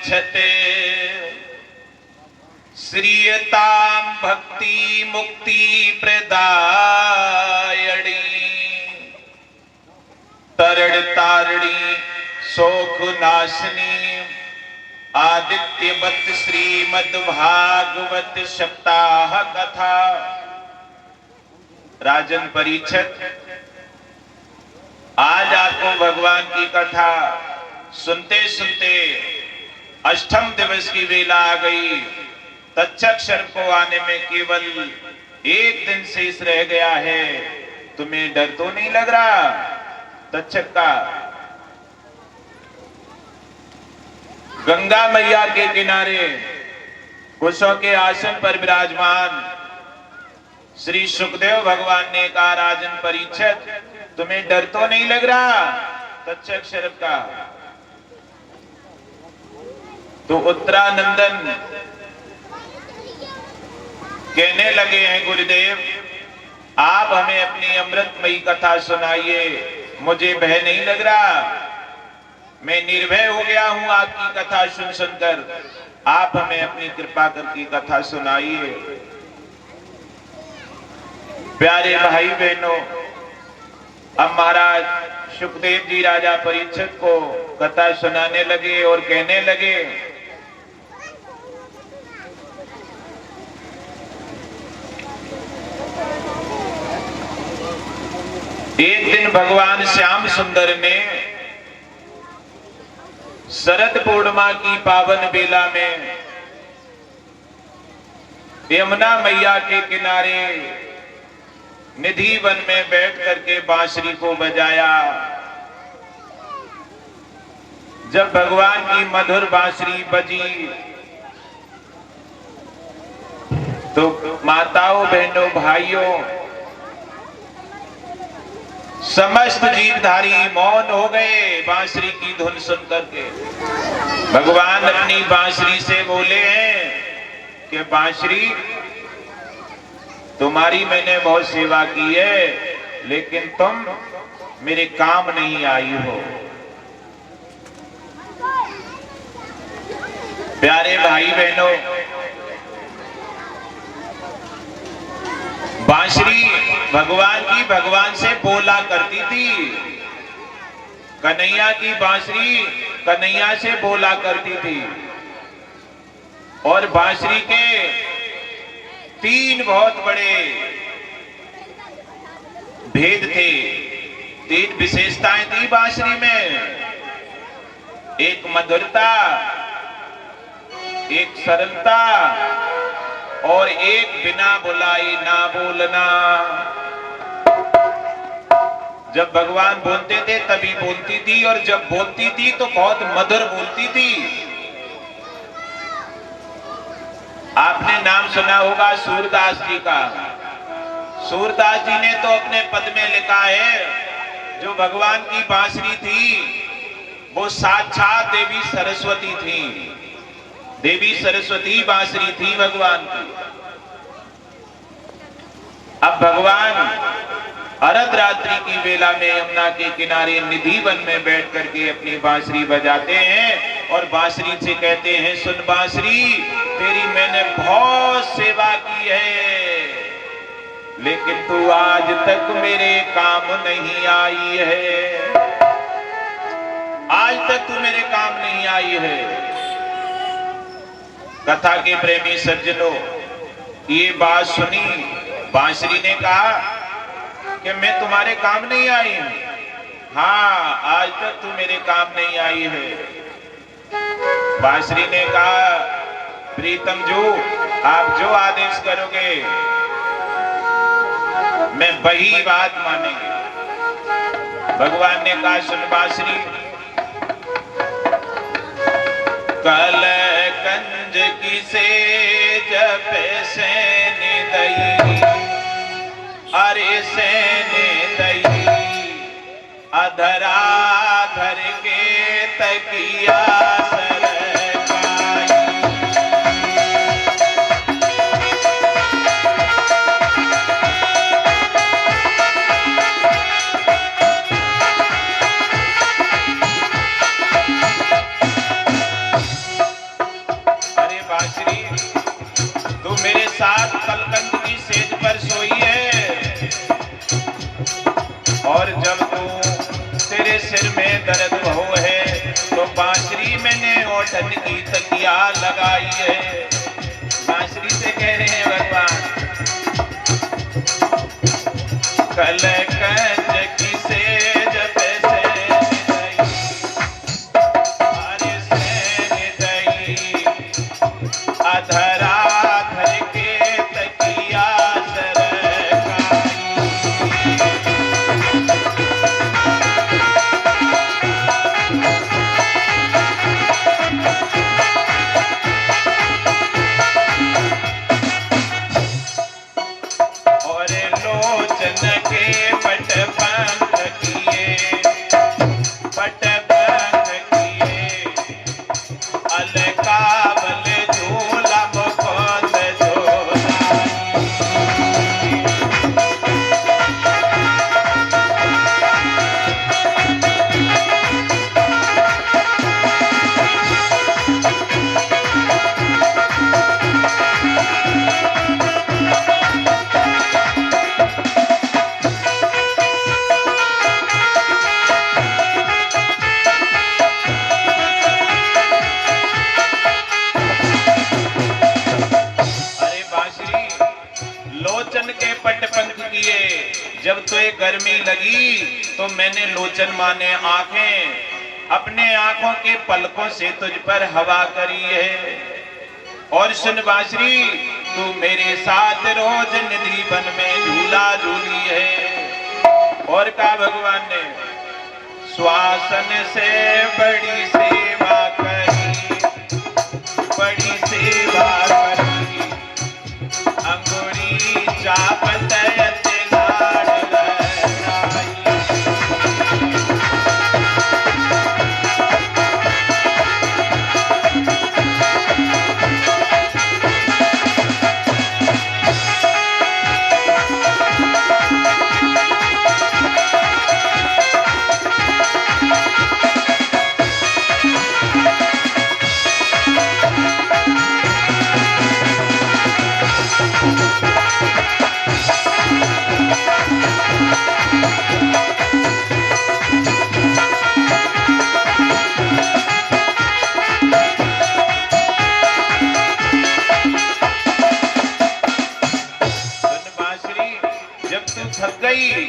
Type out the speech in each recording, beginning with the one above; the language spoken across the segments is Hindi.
परीक्षते श्रियतां भक्ति मुक्ति प्रदायणी तरण तारिणी शोक नाशिनी आदित्यवत श्रीमद्भागवत सप्ताह कथा। राजन परीक्षित, आज आपको भगवान की कथा सुनते सुनते अष्टम दिवस की वेला आ गई। तक्षक सर्प को आने में केवल एक दिन शेष रह गया है। तुम्हें डर तो नहीं लग रहा तक्षक का? गंगा मैया के किनारे कुशों के आसन पर विराजमान श्री सुखदेव भगवान ने कहा, राजन परीक्षित, तुम्हें डर तो नहीं लग रहा तक्षक सर्प का? तो उत्तरानंदन कहने लगे हैं, गुरुदेव आप हमें अपनी अमृतमयी कथा सुनाइए, मुझे भय नहीं लग रहा, मैं निर्भय हो गया हूं आपकी कथा सुन सुनकर। आप हमें अपनी कृपा करके कथा सुनाइए। प्यारे भाई बहनों, अब महाराज सुखदेव जी राजा परीक्षित को कथा सुनाने लगे और कहने लगे, एक दिन भगवान श्याम सुंदर ने शरद पूर्णिमा की पावन बेला में यमुना मैया के किनारे निधि वन में बैठ करके बांसुरी को बजाया। जब भगवान की मधुर बांसुरी बजी तो माताओं बहनों भाइयों समस्त जीवधारी मौन हो गए बांसुरी की धुन सुन करके। भगवान अपनी बांसुरी से बोले हैं कि बांसुरी, तुम्हारी मैंने बहुत सेवा की है, लेकिन तुम मेरे काम नहीं आई हो। प्यारे भाई बहनों, बांसुरी भगवान की भगवान से बोला करती थी। कन्हैया की बांसुरी कन्हैया से बोला करती थी। और बांसुरी के तीन बहुत बड़े भेद थे, तीन विशेषताएं थी बांसुरी में। एक मधुरता, एक सरलता और एक बिना बुलाए ना बोलना। जब भगवान बोलते थे तभी बोलती थी, और जब बोलती थी तो बहुत मधुर बोलती थी। आपने नाम सुना होगा सूरदास जी का। सूरदास जी ने तो अपने पद में लिखा है, जो भगवान की बांसुरी थी वो साक्षात देवी सरस्वती थी। देवी सरस्वती बांसुरी थी भगवान की। अब भगवान अर्धरात्रि की वेला में यमुना के किनारे निधि वन में बैठ करके अपनी बांसुरी बजाते हैं और बांसुरी से कहते हैं, सुन बांसुरी, तेरी मैंने बहुत सेवा की है, लेकिन तू आज तक मेरे काम नहीं आई है। आज तक तू मेरे काम नहीं आई है। कथा के प्रेमी सज्जनों, ये बात सुनी बांसुरी ने कहा कि मैं तुम्हारे काम नहीं आई हूं। हाँ, आज तक तू मेरे काम नहीं आई है। बांसुरी ने कहा, प्रीतम जो आप जो आदेश करोगे मैं वही बात मानेंगे। भगवान ने कहा, सुन बांसुरी, कल कंज की से जप से निदई, अरे से निदई, अधराधर के तकिया कॉटन की तकिया लगाई है। बांसुरी से कह रहे हैं भगवान, कलकत की सेज पे से अधरा धर के तकिया और लोचन के पट पंख किए, पट पंख किए, अलकावल झूला मुकुंद जब तुझे गर्मी लगी तो मैंने लोचन माने आंखें, अपने आंखों के पलकों से तुझ पर हवा करी है। और सुन बांसुरी, तू मेरे साथ रोज निधि वन में झूला झूली है। और कहा भगवान ने, श्वासन से बड़ी सेवा करी, बड़ी सेवा करी, अंगूरी चापत थक गई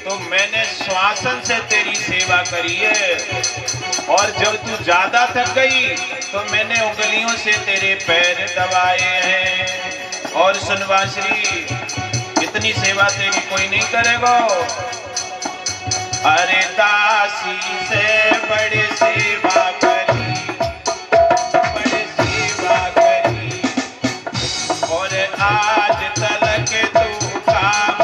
तो मैंने श्वासन से तेरी सेवा करी है, और जब तू ज्यादा थक गई तो मैंने उंगलियों से तेरे पैर दबाए हैं। और सुन बांसुरी, इतनी सेवा तेरी कोई नहीं करेगा। अरे दासी से बड़ी सेवा करी, बड़ी सेवा करी, और आज तलक तू काम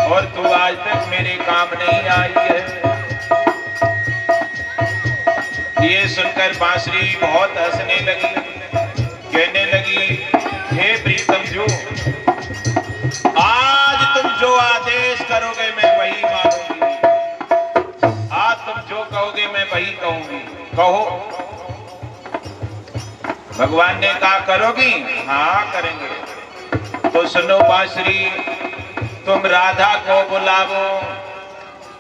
और तू आज तक मेरे काम नहीं आई है। ये सुनकर बांसुरी बहुत हंसने लगी, कहने लगी, हे प्रीतम जो, आज तुम जो आदेश करोगे मैं वही मानूंगी, आज तुम जो कहोगे मैं वही कहूंगी, कहो। भगवान ने कहा, करोगी? हाँ करेंगे। तो सुनो बांसुरी, तुम राधा को बुलावो,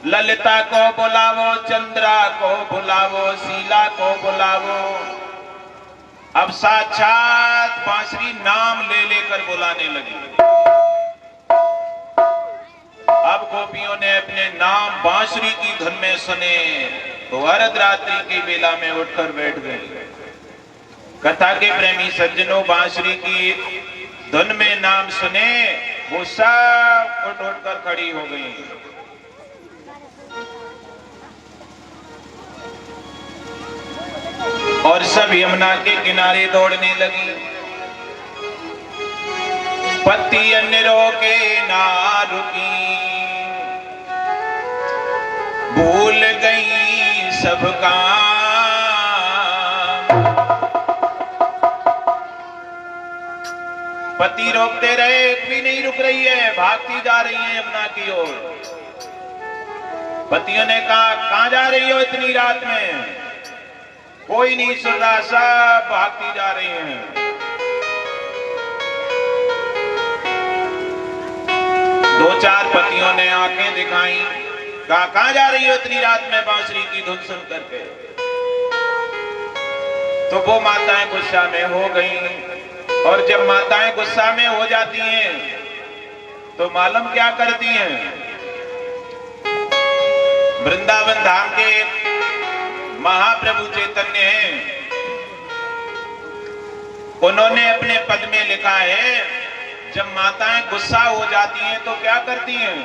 ललिता को बुलावो, चंद्रा को बुलावो, शीला को बुलावो। अब साक्षात बांसुरी नाम ले लेकर बुलाने लगी। अब गोपियों ने अपने नाम बांसुरी की धुन में सुने तो अर्धरात्रि की बेला में उठकर बैठ गए। कथा के प्रेमी सज्जनों, बांसुरी की धुन में नाम सुने वो सब उठ उठकर खड़ी हो गई। और सब यमुना के किनारे दौड़ने लगी। पति अन्यरों के ना रुकी, भूल गई सब काम। पति रोकते रहे, एक भी नहीं रुक रही है, भागती जा रही है यमुना की ओर। पतियों ने कहा, कहां जा रही हो इतनी रात में? कोई नहीं सुन रहा, सब भागती जा रही हैं। दो चार पतियों ने आंखें दिखाई, कहा, कहां जा रही हो इतनी रात में बांसुरी की धुन सुन करके? तो वो माताएं गुस्सा में हो गईं, और जब माताएं गुस्सा में हो जाती हैं तो मालूम क्या करती हैं? वृंदावन धाम के महाप्रभु चैतन्य हैं, उन्होंने अपने पद में लिखा है, जब माताएं गुस्सा हो जाती हैं तो क्या करती हैं?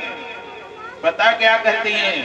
पता क्या करती हैं?